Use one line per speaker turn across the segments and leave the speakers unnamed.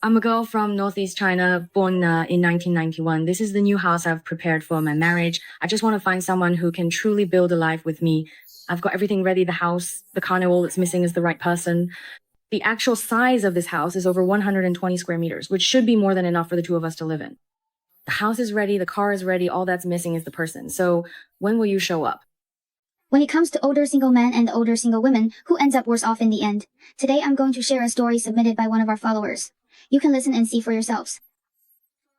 I'm a girl from Northeast China, born in 1991. This is the new house I've prepared for my marriage. I just want to find someone who can truly build a life with me. I've got everything ready, the house, the car, all that's missing is the right person. The actual size of this house is over 120 square meters, which should be more than enough for the two of us to live in. The house is ready, the car is ready, all that's missing is the person. So when will you show up?
When it comes to older single men and older single women, who ends up worse off in the end? Today I'm going to share a story submitted by one of our followers. You can listen and see for yourselves.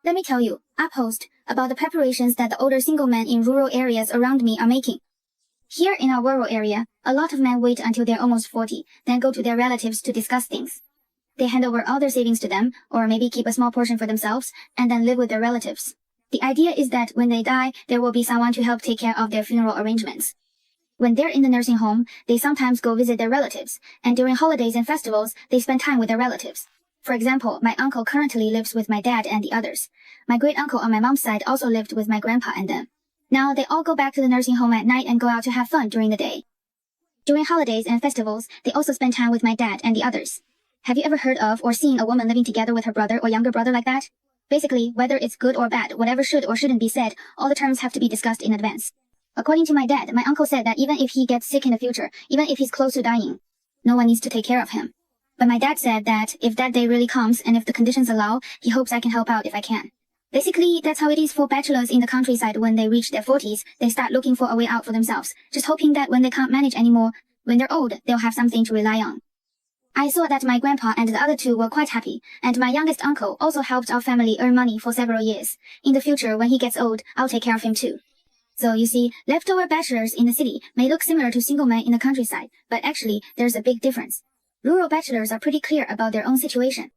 Let me tell you, I post about the preparations that the older single men in rural areas around me are making. Here in our rural area, a lot of men wait until they're almost 40, then go to their relatives to discuss things. They hand over all their savings to them, or maybe keep a small portion for themselves, and then live with their relatives. The idea is that when they die, there will be someone to help take care of their funeral arrangements. When they're in the nursing home, they sometimes go visit their relatives, and during holidays and festivals, they spend time with their relatives. For example, my uncle currently lives with my dad and the others. My great-uncle on my mom's side also lived with my grandpa and them. Now they all go back to the nursing home at night and go out to have fun during the day. During holidays and festivals, they also spend time with my dad and the others. Have you ever heard of or seen a woman living together with her brother or younger brother like that? Basically, whether it's good or bad, whatever should or shouldn't be said, all the terms have to be discussed in advance. According to my dad, my uncle said that even if he gets sick in the future, even if he's close to dying, no one needs to take care of him. But my dad said that if that day really comes and if the conditions allow, he hopes I can help out if I can. Basically, that's how it is for bachelors in the countryside. When they reach their 40s, they start looking for a way out for themselves, just hoping that when they can't manage anymore, when they're old, they'll have something to rely on. I saw that my grandpa and the other two were quite happy, and my youngest uncle also helped our family earn money for several years. In the future, when he gets old, I'll take care of him too. So you see, leftover bachelors in the city may look similar to single men in the countryside, but actually, there's a big difference. Rural bachelors are pretty clear about their own situation.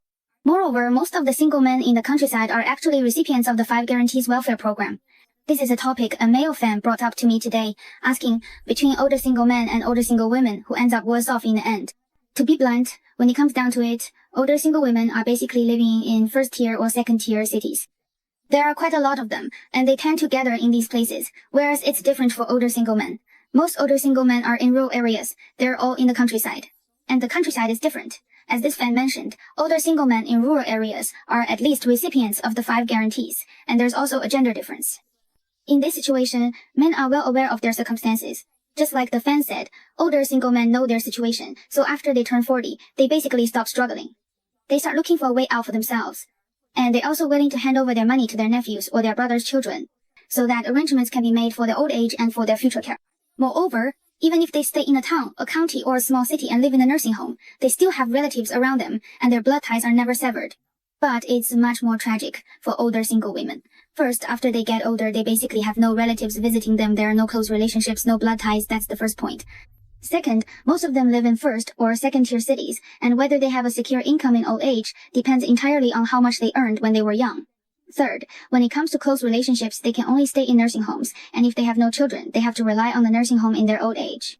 Moreover, most of the single men in the countryside are actually recipients of the 5 Guarantees welfare program. This is a topic a male fan brought up to me today, asking between older single men and older single women who ends up worse off in the end. To be blunt, when it comes down to it, older single women are basically living in first-tier or second-tier cities. There are quite a lot of them, and they tend to gather in these places, whereas it's different for older single men. Most older single men are in rural areas, they're all in the countryside. And the countryside is different. As this fan mentioned, older single men in rural areas are at least recipients of the 5 guarantees, and there's also a gender difference. In this situation, men are well aware of their circumstances. Just like the fan said, older single men know their situation, so after they turn 40, they basically stop struggling. They start looking for a way out for themselves. And they're also willing to hand over their money to their nephews or their brother's children, so that arrangements can be made for their old age and for their future care. Moreover, even if they stay in a town, a county, or a small city and live in a nursing home, they still have relatives around them, and their blood ties are never severed. But it's much more tragic for older single women. First, after they get older, they basically have no relatives visiting them, there are no close relationships, no blood ties, that's the first point. Second, most of them live in first or second-tier cities, and whether they have a secure income in old age depends entirely on how much they earned when they were young. Third, when it comes to close relationships, they can only stay in nursing homes, and if they have no children, they have to rely on the nursing home in their old age.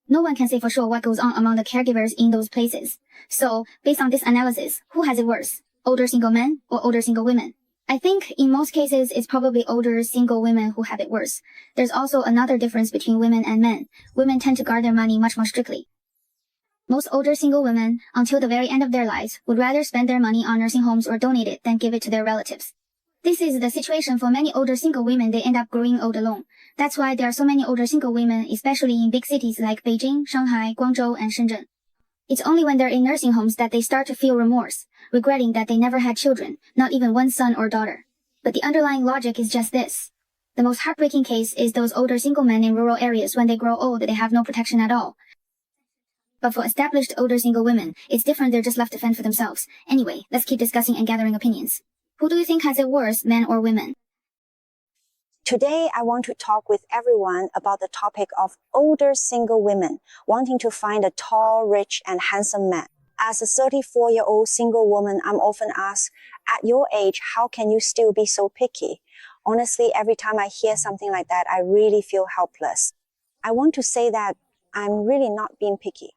No one can say for sure what goes on among the caregivers in those places. So, based on this analysis, who has it worse? Older single men or older single women? I think in most cases it's probably older single women who have it worse. There's also another difference between women and men. Women tend to guard their money much more strictly. Most older single women, until the very end of their lives, would rather spend their money on nursing homes or donate it than give it to their relatives. This is the situation for many older single women. They end up growing old alone. That's why there are so many older single women, especially in big cities like Beijing, Shanghai, Guangzhou, and Shenzhen. It's only when they're in nursing homes that they start to feel remorse, regretting that they never had children, not even one son or daughter. But the underlying logic is just this. The most heartbreaking case is those older single men in rural areas. When they grow old, they have no protection at all. But for established older single women, it's different. They're just left to fend for themselves. Anyway, let's keep discussing and gathering opinions. Who do you think has it worse, men or women?
Today, I want to talk with everyone about the topic of older single women wanting to find a tall, rich, and handsome man. As a 34-year-old single woman, I'm often asked, at your age, how can you still be so picky? Honestly, every time I hear something like that, I really feel helpless. I want to say that I'm really not being picky.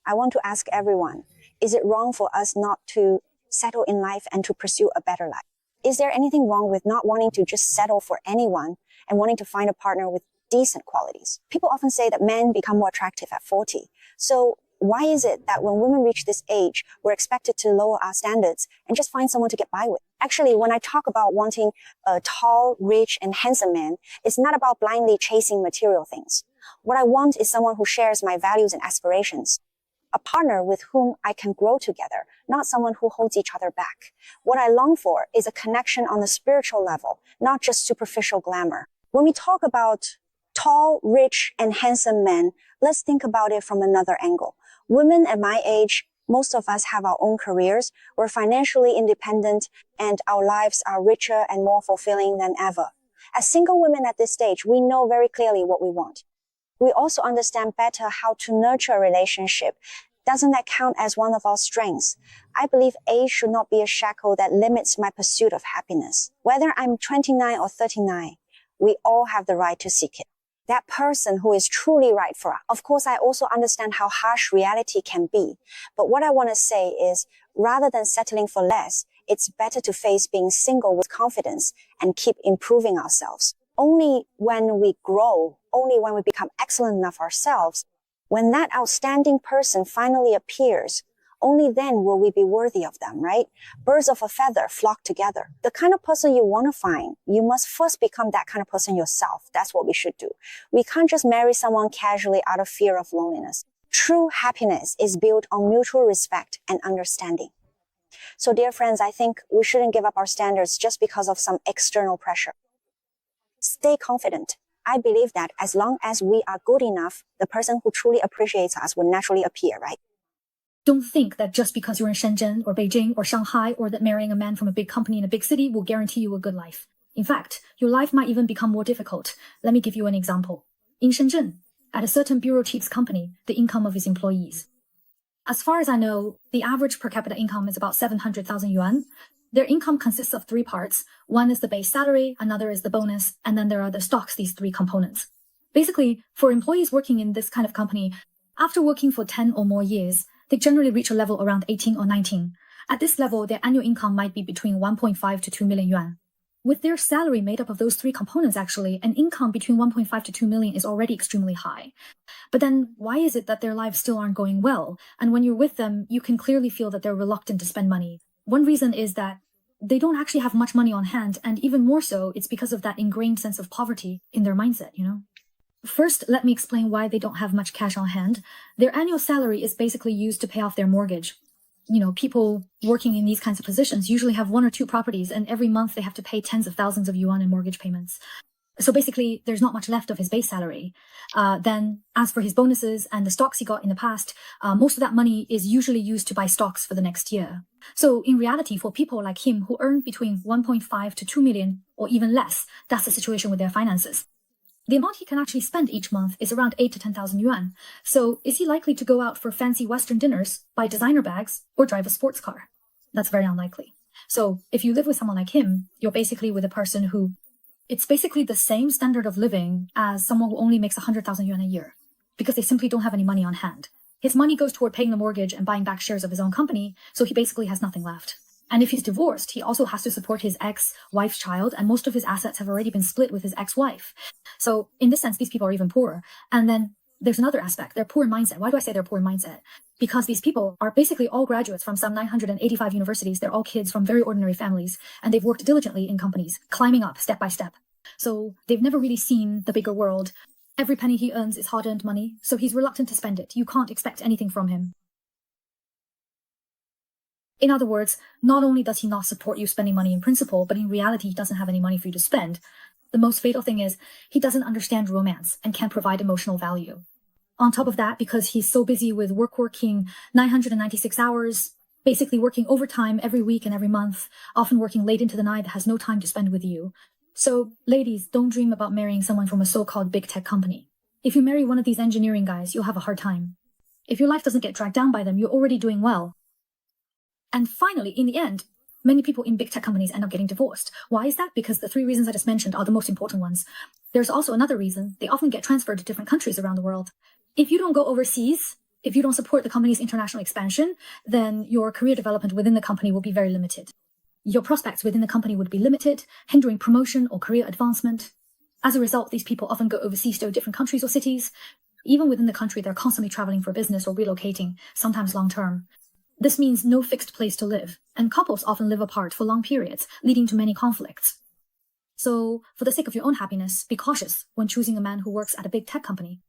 I want to ask everyone, is it wrong for us not to settle in life and to pursue a better life? Is there anything wrong with not wanting to just settle for anyone and wanting to find a partner with decent qualities? People often say that men become more attractive at 40. So Why is it that when women reach this age, we're expected to lower our standards and just find someone to get by with? Actually, when I talk about wanting a tall, rich, and handsome man, it's not about blindly chasing material things. What I want is someone who shares my values and aspirations. A partner with whom I can grow together, not someone who holds each other back. What I long for is a connection on the spiritual level, not just superficial glamour. When we talk about tall, rich, and handsome men, let's think about it from another angle. Women at my age, most of us have our own careers, we're financially independent, and our lives are richer and more fulfilling than ever. As single women at this stage, we know very clearly what we want. We also understand better how to nurture a relationship. Doesn't that count as one of our strengths? I believe age should not be a shackle that limits my pursuit of happiness. Whether I'm 29 or 39, we all have the right to seek it. That person who is truly right for us. Of course, I also understand how harsh reality can be. But what I want to say is, rather than settling for less, it's better to face being single with confidence and keep improving ourselves. Only when we grow, only when we become excellent enough ourselves, when that outstanding person finally appears, only then will we be worthy of them, right? Birds of a feather flock together. The kind of person you want to find, you must first become that kind of person yourself. That's what we should do. We can't just marry someone casually out of fear of loneliness. True happiness is built on mutual respect and understanding. So dear friends, I think we shouldn't give up our standards just because of some external pressure. Stay confident. I believe that as long as we are good enough, the person who truly appreciates us will naturally appear, right?
Don't think that just because you're in Shenzhen or Beijing or Shanghai, or that marrying a man from a big company in a big city will guarantee you a good life. In fact, your life might even become more difficult. Let me give you an example. In Shenzhen, at a certain bureau chief's company, the income of his employees. As far as I know, the average per capita income is about 700,000 yuan. Their income consists of three parts. One is the base salary, another is the bonus, and then there are the stocks, these three components. Basically, for employees working in this kind of company, after working for 10 or more years, they generally reach a level around 18 or 19. At this level, their annual income might be between 1.5 to 2 million yuan. With their salary made up of those three components, actually, an income between 1.5 to 2 million is already extremely high. But then, why is it that their lives still aren't going well? And when you're with them, you can clearly feel that they're reluctant to spend money. One reason is that they don't actually have much money on hand, and even more so, it's because of that ingrained sense of poverty in their mindset, you know? First, let me explain why they don't have much cash on hand. Their annual salary is basically used to pay off their mortgage. You know, people working in these kinds of positions usually have one or two properties, and every month they have to pay tens of thousands of yuan in mortgage payments. So basically, there's not much left of his base salary. Then, as for his bonuses and the stocks he got in the past, most of that money is usually used to buy stocks for the next year. So in reality, for people like him who earn between 1.5 to 2 million or even less, that's the situation with their finances. The amount he can actually spend each month is around 8 to 10,000 yuan. So is he likely to go out for fancy Western dinners, buy designer bags, or drive a sports car? That's very unlikely. So if you live with someone like him, you're basically with a person who, it's basically the same standard of living as someone who only makes 100,000 yuan a year, because they simply don't have any money on hand. His money goes toward paying the mortgage and buying back shares of his own company, so he basically has nothing left. And if he's divorced, he also has to support his ex-wife's child, and most of his assets have already been split with his ex-wife. So in this sense, these people are even poorer. And then there's another aspect. They're poor in mindset. Why do I say they're poor in mindset? Because these people are basically all graduates from some 985 universities. They're all kids from very ordinary families, and they've worked diligently in companies, climbing up step by step. So they've never really seen the bigger world. Every penny he earns is hard-earned money, so he's reluctant to spend it. You can't expect anything from him. In other words, not only does he not support you spending money in principle, but in reality, he doesn't have any money for you to spend. The most fatal thing is he doesn't understand romance and can't provide emotional value. On top of that, because he's so busy with working 996 hours, basically working overtime every week and every month, often working late into the night, has no time to spend with you. So, ladies, don't dream about marrying someone from a so-called big tech company. If you marry one of these engineering guys, you'll have a hard time. If your life doesn't get dragged down by them, you're already doing well. And finally, in the end, many people in big tech companies end up getting divorced. Why is that? Because the three reasons I just mentioned are the most important ones. There's also another reason. They often get transferred to different countries around the world. If you don't go overseas, if you don't support the company's international expansion, then your career development within the company will be very limited. Your prospects within the company would be limited, hindering promotion or career advancement. As a result, these people often go overseas to different countries or cities. Even within the country, they're constantly traveling for business or relocating, sometimes long term. This means no fixed place to live, and couples often live apart for long periods, leading to many conflicts. So, for the sake of your own happiness, be cautious when choosing a man who works at a big tech company.